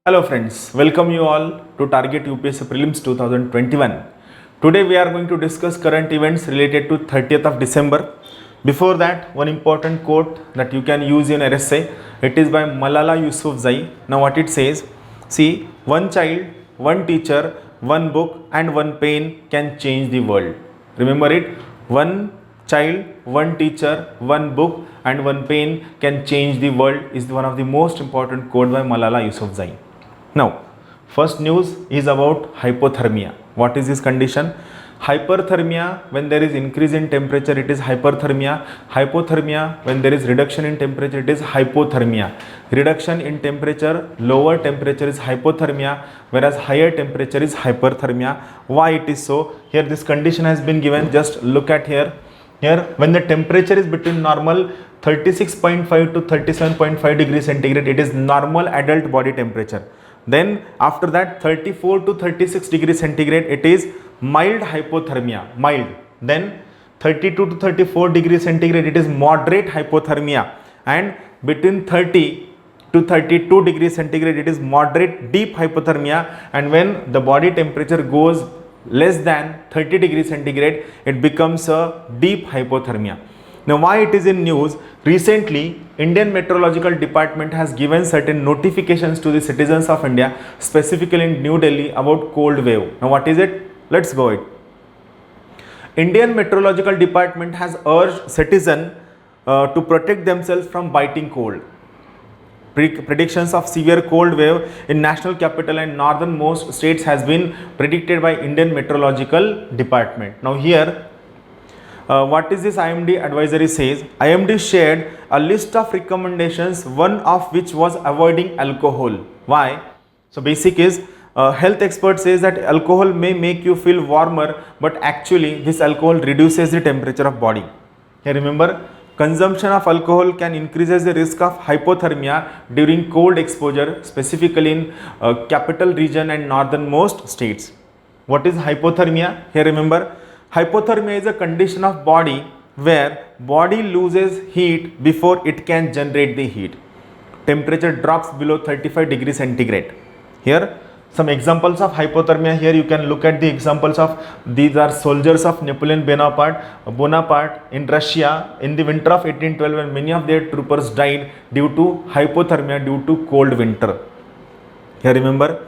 Hello friends, welcome you all to Target UPSC Prelims 2021. Today we are going to discuss current events related to 30th of December. Before that, one important quote that you can use in RSA. It is by Malala Yousafzai. Now what it says, see, one child, one teacher, one book and one pen can change the world. Remember it, one child, one teacher, one book and one pen can change the world is one of the most important quote by Malala Yousafzai. Now, first news is about hypothermia. What is this condition? Hyperthermia, when there is increase in temperature, it is hyperthermia. Hypothermia, when there is reduction in temperature, it is hypothermia. Reduction in temperature, lower temperature is hypothermia, whereas higher temperature is hyperthermia. Why it is so? Here this condition has been given. Just look at here. Here, when the temperature is between normal 36.5 to 37.5 degrees centigrade, it is normal adult body temperature. Then after that 34 to 36 degrees centigrade, it is mild hypothermia, mild. Then 32 to 34 degrees centigrade, it is moderate hypothermia. And between 30 to 32 degrees centigrade, it is moderate deep hypothermia. And when the body temperature goes less than 30 degrees centigrade, it becomes a deep hypothermia. Now why it is in news? Recently, Indian Meteorological Department has given certain notifications to the citizens of India, specifically in New Delhi, about cold wave. Now what is it? Let's go it. Indian Meteorological Department has urged citizens to protect themselves from biting cold. Predictions of severe cold wave in national capital and northernmost states has been predicted by Indian Meteorological Department. Now here, what is this IMD advisory says? IMD shared a list of recommendations, one of which was avoiding alcohol. Why? So basic is, health expert says that alcohol may make you feel warmer, but actually this alcohol reduces the temperature of body. Here remember, consumption of alcohol can increase the risk of hypothermia during cold exposure, specifically in capital region and northernmost states. What is hypothermia? Here remember, hypothermia is a condition of body where body loses heat before it can generate the heat. Temperature drops below 35 degrees centigrade. Here some examples of hypothermia. Here you can look at the examples of, these are soldiers of Napoleon Bonaparte in Russia in the winter of 1812, when many of their troopers died due to hypothermia, due to cold winter. Here remember,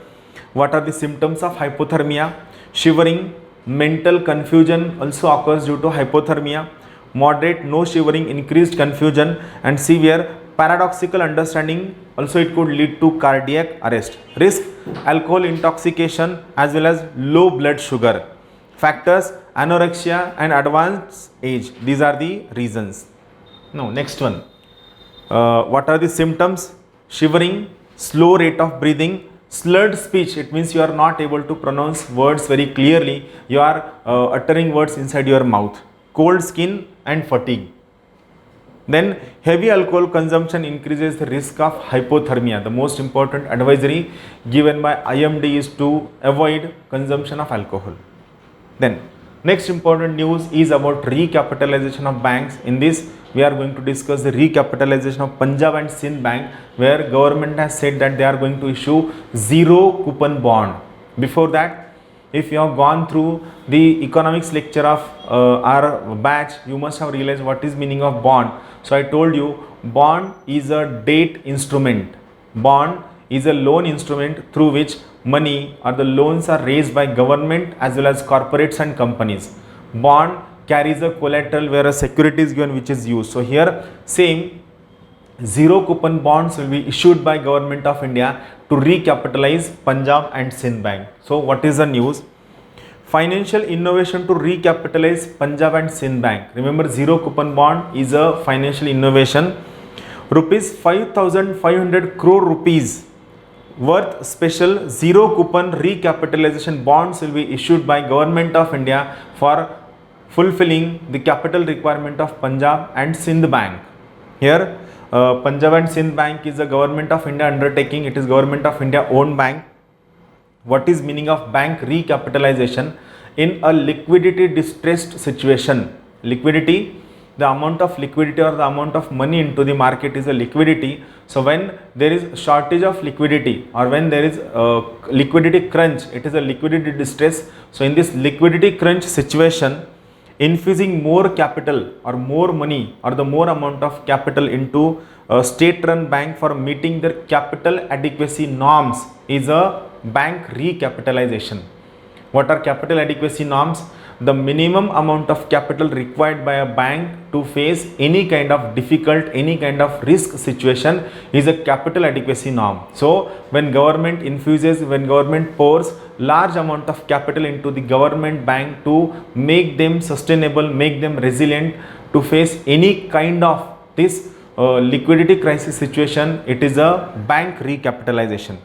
what are the symptoms of hypothermia? Shivering, mental confusion also occurs due to hypothermia. Moderate, no shivering, increased confusion, and severe paradoxical understanding. Also it could lead to cardiac arrest. Risk, alcohol intoxication as well as low blood sugar. Factors, anorexia and advanced age. These are the reasons. Now next one, what are the symptoms? Shivering, slow rate of breathing, slurred speech. It means you are not able to pronounce words very clearly, you are uttering words inside your mouth. Cold skin and fatigue. Then heavy alcohol consumption increases the risk of hypothermia. The most important advisory given by IMD is to avoid consumption of alcohol. Then next important news is about recapitalization of banks. In this we are going to discuss the recapitalization of Punjab and Sindh Bank, where government has said that they are going to issue zero coupon bond. Before that, if you have gone through the economics lecture of our batch, you must have realized what is meaning of bond. So I told you, bond is a debt instrument. Bond is a loan instrument through which money or the loans are raised by government as well as corporates and companies. Bond carries a collateral where a security is given which is used. So here same, zero coupon bonds will be issued by Government of India to recapitalize Punjab and Sindh Bank. So what is the news? Financial innovation to recapitalize Punjab and Sindh Bank. Remember, zero coupon bond is a financial innovation. Rupees 5,500 crore rupees worth special zero coupon recapitalization bonds will be issued by Government of India for fulfilling the capital requirement of Punjab and Sindh Bank. Here Punjab and Sindh Bank is a Government of India undertaking. It is Government of India owned bank. What is meaning of bank recapitalization? In a liquidity distressed situation, liquidity the amount of liquidity or the amount of money into the market is a liquidity. So when there is shortage of liquidity or when there is a liquidity crunch, it is a liquidity distress. So in this liquidity crunch situation, infusing more capital or more money or the more amount of capital into a state run bank for meeting their capital adequacy norms is a bank recapitalization. What are capital adequacy norms? The minimum amount of capital required by a bank to face any kind of difficult, any kind of risk situation is a capital adequacy norm. So when government infuses, when government pours large amount of capital into the government bank to make them sustainable, make them resilient to face any kind of this liquidity crisis situation, it is a bank recapitalization.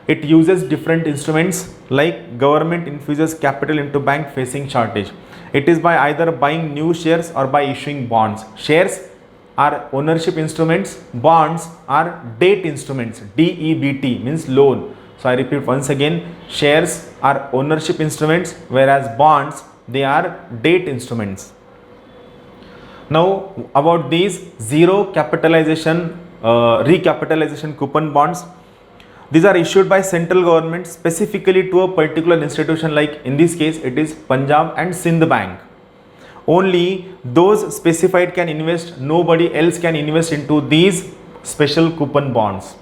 It uses different instruments like government infuses capital into bank facing shortage. It is by either buying new shares or by issuing bonds. Shares are ownership instruments, bonds are debt instruments. DEBT means loan. So I repeat once again, shares are ownership instruments, whereas bonds, they are debt instruments. Now about these zero capitalization recapitalization coupon bonds, these are issued by central government specifically to a particular institution, like in this case it is Punjab and Sindh Bank. Only those specified can invest, nobody else can invest into these special coupon bonds.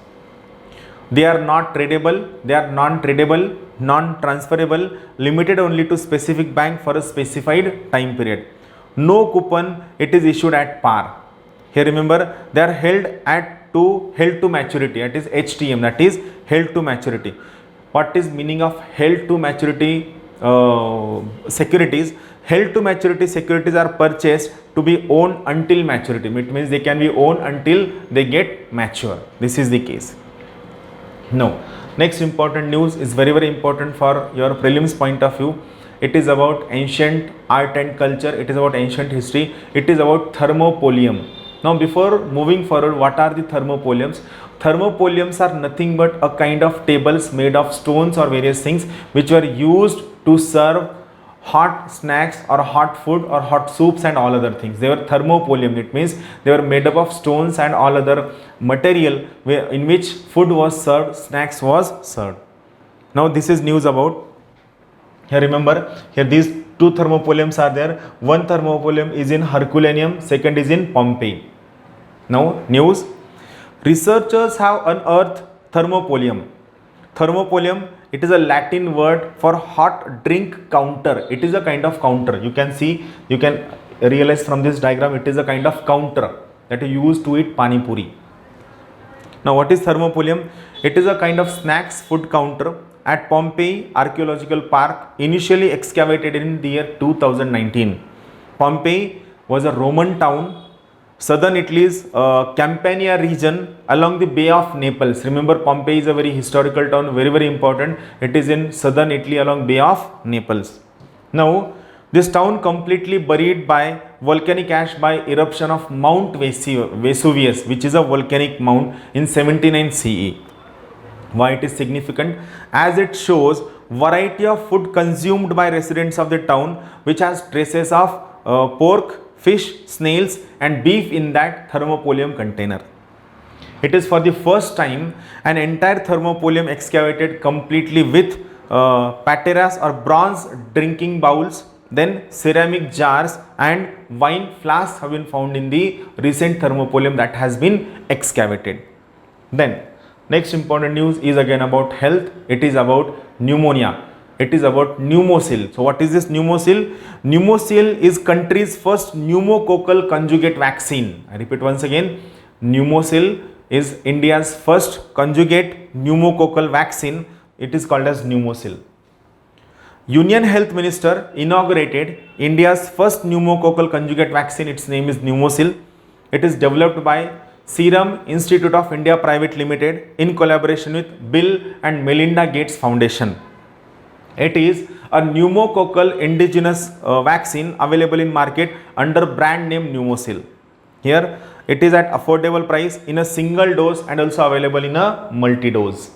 They are not tradable, they are non-tradable, non-transferable, limited only to specific bank for a specified time period. No coupon, it is issued at par. Here remember, they are held to maturity, that is HTM, that is held to maturity. What is meaning of held to maturity securities? Held to maturity securities are purchased to be owned until maturity. It means they can be owned until they get mature. This is the case. Now, next important news is very important for your prelims point of view. It is about ancient art and culture. It is about ancient history. It is about thermopolium. Now before moving forward, what are the thermopoliums? Thermopoliums are nothing but a kind of tables made of stones or various things which were used to serve hot snacks or hot food or hot soups and all other things. They were thermopolium. It means they were made up of stones and all other material in which food was served, snacks was served. Now this is news about. Here remember, here these two thermopoliums are there. One thermopolium is in Herculaneum, second is in Pompeii. Now news, researchers have unearthed thermopolium. Thermopolium, it is a Latin word for hot drink counter. It is a kind of counter. You can see, you can realize from this diagram, it is a kind of counter that you use to eat pani puri. Now what is thermopolium? It is a kind of snacks food counter at Pompeii Archaeological Park, initially excavated in the year 2019. Pompeii was a Roman town, southern Italy's Campania region along the Bay of Naples. Remember, Pompeii is a very historical town, very important. It is in southern Italy along Bay of Naples. Now, this town completely buried by volcanic ash by eruption of Mount Vesuvius, which is a volcanic mount in 79 CE. Why it is significant? As it shows variety of food consumed by residents of the town, which has traces of pork, fish, snails and beef in that thermopolium container. It is for the first time an entire thermopolium excavated completely with pateras or bronze drinking bowls, then ceramic jars and wine flasks have been found in the recent thermopolium that has been excavated. Then next important news is again about health. It is about pneumonia. It is about pneumocil. So what is this pneumocil? Pneumocil is country's first pneumococcal conjugate vaccine. I repeat once again, pneumocil is India's first conjugate pneumococcal vaccine. It is called as pneumocil. Union Health Minister inaugurated India's first pneumococcal conjugate vaccine. Its name is pneumocil. It is developed by Serum Institute of India Private Limited in collaboration with Bill and Melinda Gates Foundation. It is a pneumococcal indigenous vaccine available in market under brand name Pneumocil. Here it is at affordable price in a single dose and also available in a multi-dose.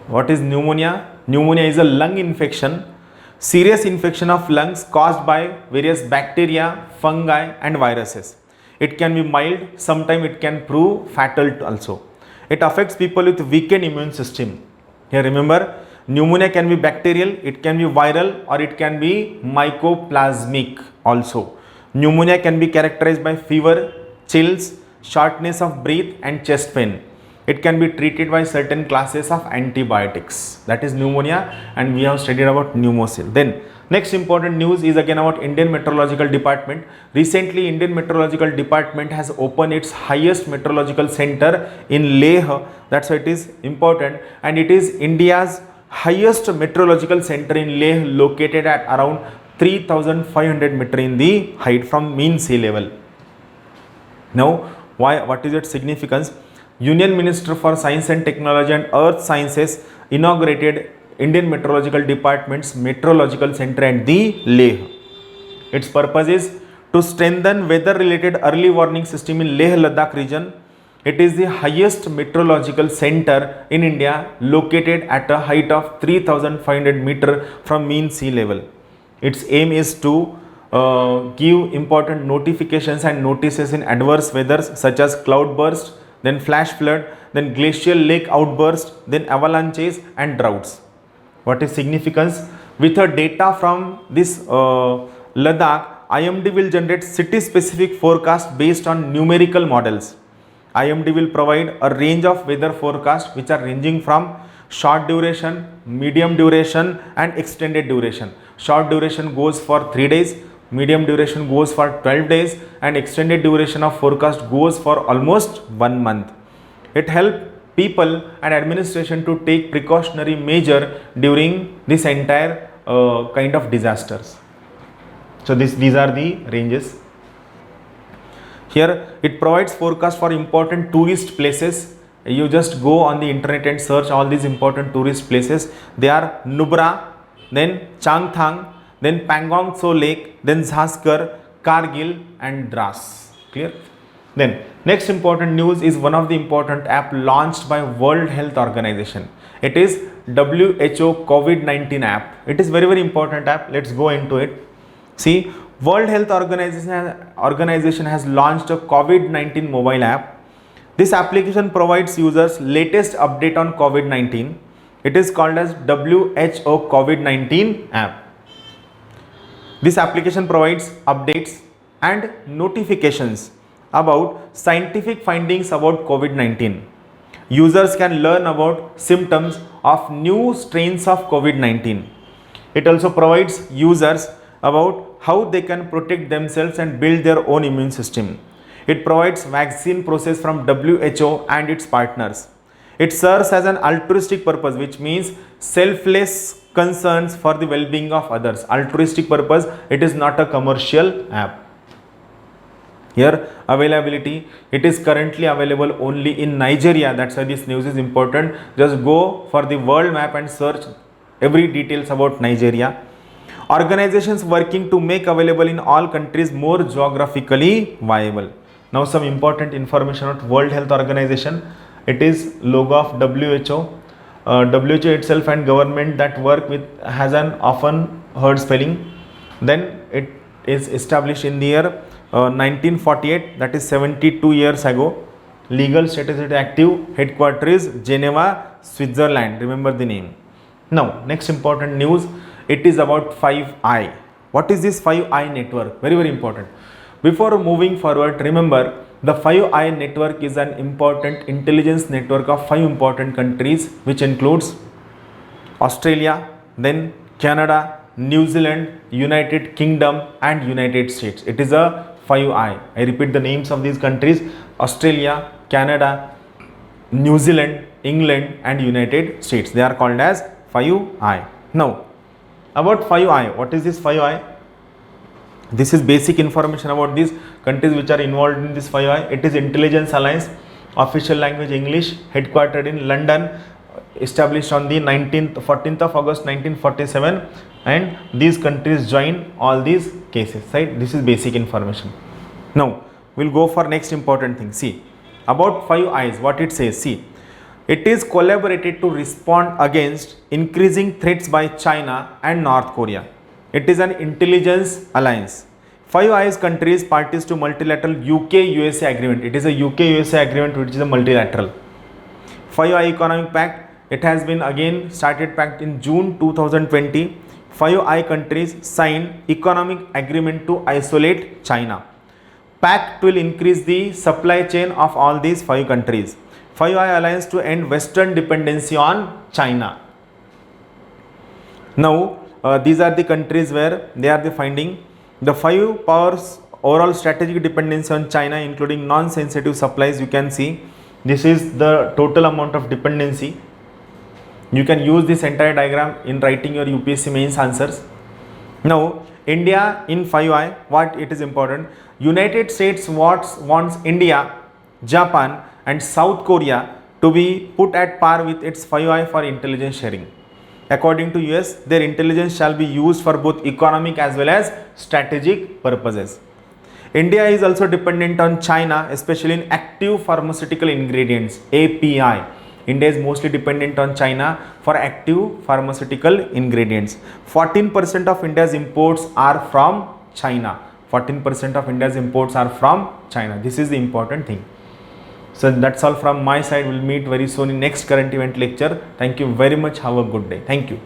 What is pneumonia? Pneumonia is a lung infection serious infection of lungs caused by various bacteria, fungi and viruses. It can be mild, sometimes it can prove fatal also. It affects people with weakened immune system. Here remember, pneumonia can be bacterial, it can be viral, or it can be mycoplasmic also. Pneumonia can be characterized by fever, chills, shortness of breath and chest pain. It can be treated by certain classes of antibiotics. That is pneumonia, and we have studied about pneumococcal. Then next important news is again about Indian Meteorological Department. Recently, Indian Meteorological Department has opened its highest meteorological center in Leh. That's why it is important, and it is India's highest meteorological center in Leh, located at around 3,500 meter in the height from mean sea level. Now, what is its significance? Union Minister for Science and Technology and Earth Sciences inaugurated Indian Meteorological Department's Meteorological Center at the Leh. Its purpose is to strengthen weather-related early warning system in Leh Ladakh region. It is the highest meteorological center in India, located at a height of 3,500 meter from mean sea level. Its aim is to give important notifications and notices in adverse weathers such as cloudburst, then flash flood, then glacial lake outburst, then avalanches and droughts. What is significance? With the data from this Ladakh, IMD will generate city specific forecast based on numerical models. IMD will provide a range of weather forecasts which are ranging from short duration, medium duration and extended duration. Short duration goes for 3 days, medium duration goes for 12 days and extended duration of forecast goes for almost 1 month. It helps people and administration to take precautionary measure during this entire kind of disasters. So these are the ranges. Here it provides forecast for important tourist places. You just go on the internet and search all these important tourist places. They are Nubra, then Changthang, then Pangong Tso Lake, then Zaskar, Kargil and Dras. Clear? Then next important news is one of the important app launched by World Health Organization. It is WHO COVID-19 app. It is very important app. Let's go into it. See, World Health Organization has launched a COVID-19 mobile app. This application provides users latest update on COVID-19. It is called as WHO COVID-19 app. This application provides updates and notifications about scientific findings about COVID-19. Users can learn about symptoms of new strains of COVID-19. It also provides users about how they can protect themselves and build their own immune system. It provides vaccine process from WHO and its partners. It serves as an altruistic purpose, which means selfless concerns for the well-being of others. Altruistic purpose, it is not a commercial app. Here availability, it is currently available only in Nigeria. That's why this news is important. Just go for the world map and search every details about Nigeria. Organizations working to make available in all countries more geographically viable. Now some important information about World Health Organization. It is logo of WHO. WHO itself and government that work with has an often heard spelling. Then it is established in the year 1948, that is 72 years ago. Legal status is active. Headquarters is Geneva, Switzerland. Remember the name. Now next important news. It is about 5i. What is this 5i network? Very important. Before moving forward, remember the 5i network is an important intelligence network of 5 important countries, which includes Australia, then Canada, New Zealand, United Kingdom and United States. It is a 5i. I repeat the names of these countries: Australia, Canada, New Zealand, England and United States. They are called as 5i. Now about 5i, what is this 5i? This is basic information about these countries which are involved in this 5i. It is Intelligence Alliance, official language English, headquartered in London, established on the 14th of August 1947, and these countries join all these cases, right? This is basic information. Now we'll go for next important thing. See about 5i's, what it says. See, It is collaborated to respond against increasing threats by China and North Korea. It is an intelligence alliance. Five Eyes countries parties to multilateral UK-USA agreement. It is a UK-USA agreement which is a multilateral. Five Eye Economic Pact. It has been again started pact in June 2020. Five Eye countries signed economic agreement to isolate China. Pact will increase the supply chain of all these five countries. Five Eye Alliance to end Western dependency on China. Now, these are the countries where they are the finding. The five powers overall strategic dependency on China, including non-sensitive supplies. You can see this is the total amount of dependency. You can use this entire diagram in writing your UPSC mains answers. Now, India in 5I, what it is important? United States wants India, Japan and South Korea to be put at par with its 5I for intelligence sharing. According to US, their intelligence shall be used for both economic as well as strategic purposes. India is also dependent on China, especially in active pharmaceutical ingredients, API. India is mostly dependent on China for active pharmaceutical ingredients. 14% of India's imports are from China. 14% of India's imports are from China. This is the important thing. So that's all from my side. We'll meet very soon in next current event lecture. Thank you very much. Have a good day. Thank you.